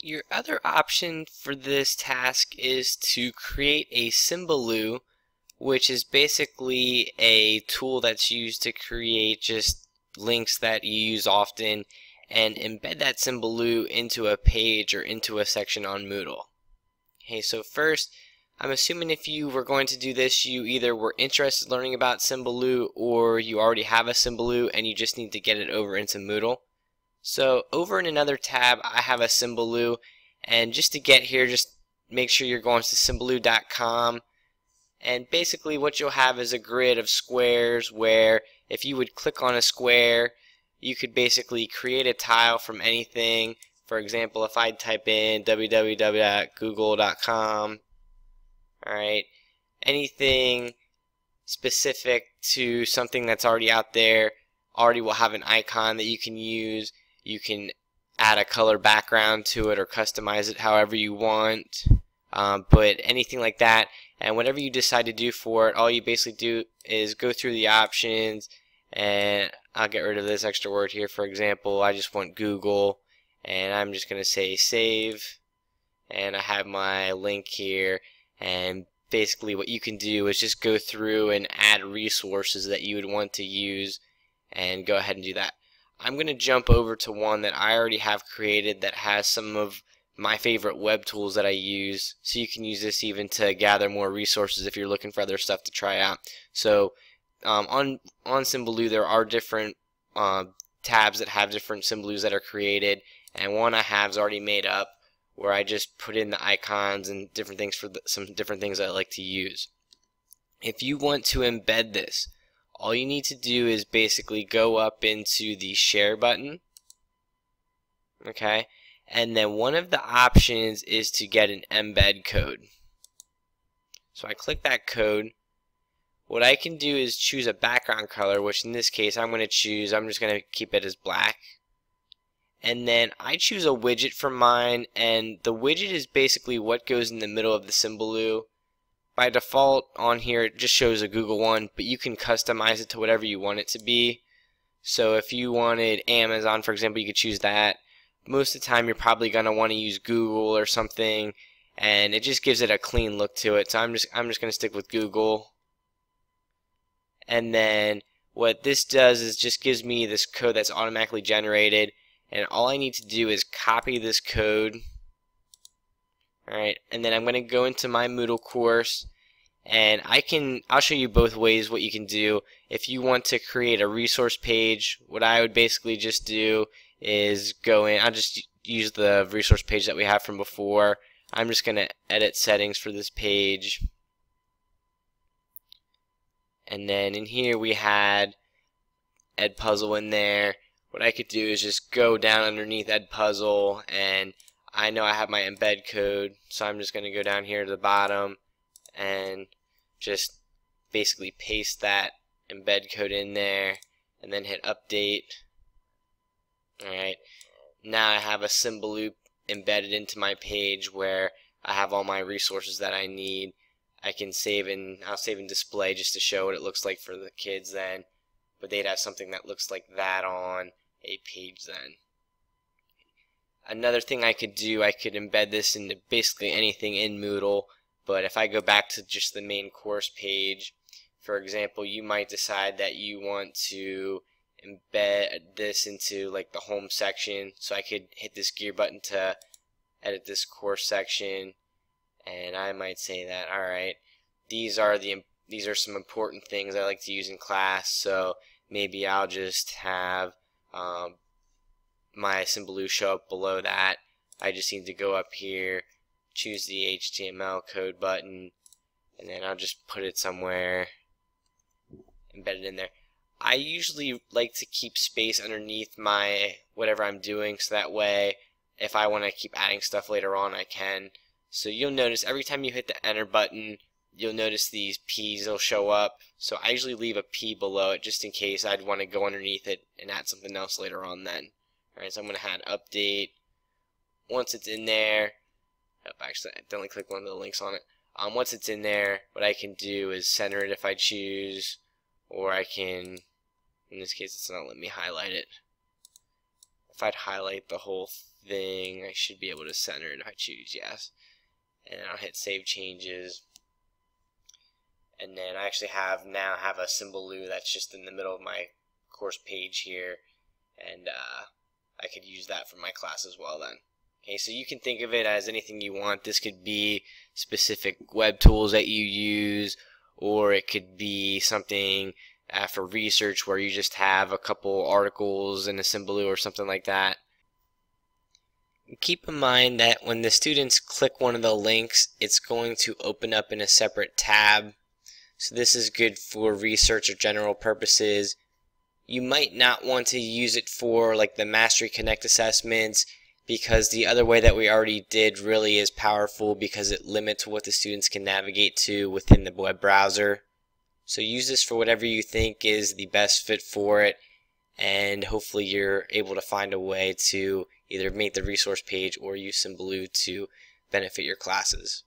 Your other option for this task is to create a Symbaloo, which is basically a tool that's used to create just links that you use often and embed that Symbaloo into a page or into a section on Moodle. Okay, so first, I'm assuming if you were going to do this, you either were interested in learning about Symbaloo or you already have a Symbaloo and you just need to get it over into Moodle. So over in another tab, I have a Symbaloo, and just to get here, just make sure you're going to symbaloo.com. And basically what you'll have is a grid of squares where if you would click on a square, you could basically create a tile from anything. For example, if I type in www.google.com, alright, anything specific to something that's already out there already will have an icon that you can use. You can add a color background to it or customize it however you want, but anything like that, and whatever you decide to do for it, all you basically do is go through the options, and I'll get rid of this extra word here. For example, I just want Google, and I'm just going to say save, and I have my link here, and basically what you can do is just go through and add resources that you would want to use and go ahead and do that. I'm going to jump over to one that I already have created that has some of my favorite web tools that I use, so you can use this even to gather more resources if you're looking for other stuff to try out. So on Symbaloo there are different tabs that have different Symbaloos that are created, and one I have is already made up where I just put in the icons and different things for some different things I like to use. If you want to embed this, all you need to do is basically go up into the share button, okay, and then one of the options is to get an embed code. So I click that code. What I can do is choose a background color, which in this case I'm just going to keep it as black. And then I choose a widget for mine, and the widget is basically what goes in the middle of the Symbaloo. By default on here it just shows a Google one, but you can customize it to whatever you want it to be. So if you wanted Amazon, for example, you could choose that. Most of the time you're probably going to want to use Google or something, and it just gives it a clean look to it. So I'm just going to stick with Google. And then what this does is just gives me this code that's automatically generated, and all I need to do is copy this code. Alright, and then I'm going to go into my Moodle course, and I'll show you both ways what you can do. If you want to create a resource page, what I would basically just do is go in, I'll just use the resource page that we have from before. I'm just going to edit settings for this page. And then in here we had Edpuzzle in there. What I could do is just go down underneath Edpuzzle, and I know I have my embed code, so I'm just going to go down here to the bottom and just basically paste that embed code in there and then hit update. Alright, now I have a Symbaloo embedded into my page where I have all my resources that I need. I can save and I'll save and display just to show what it looks like for the kids then, but they'd have something that looks like that on a page then. Another thing I could do, I could embed this into basically anything in Moodle, but if I go back to just the main course page, for example, you might decide that you want to embed this into like the home section, so I could hit this gear button to edit this course section, and I might say that, alright, these are some important things I like to use in class, so maybe I'll just have my Symbaloo show up below that. I just need to go up here, choose the HTML code button, and then I'll just put it somewhere, embed it in there. I usually like to keep space underneath my whatever I'm doing, so that way if I want to keep adding stuff later on I can. So you'll notice every time you hit the enter button, you'll notice these P's will show up. So I usually leave a P below it just in case I'd want to go underneath it and add something else later on then. Alright, so I'm going to add update. Once it's in there, actually I accidentally clicked one of the links on it. Once it's in there, what I can do is center it if I choose, or I can, in this case it's not letting me highlight it. If I'd highlight the whole everything. I should be able to center it if I choose yes. And I'll hit save changes. And then I actually now have a Symbaloo that's just in the middle of my course page here, and I could use that for my class as well then. Okay, so you can think of it as anything you want. This could be specific web tools that you use, or it could be something for research where you just have a couple articles in a Symbaloo or something like that. Keep in mind that when the students click one of the links, it's going to open up in a separate tab. So this is good for research or general purposes. You might not want to use it for like the Mastery Connect assessments, because the other way that we already did really is powerful because it limits what the students can navigate to within the web browser. So use this for whatever you think is the best fit for it, and hopefully you're able to find a way to either make the resource page or use Symbaloo to benefit your classes.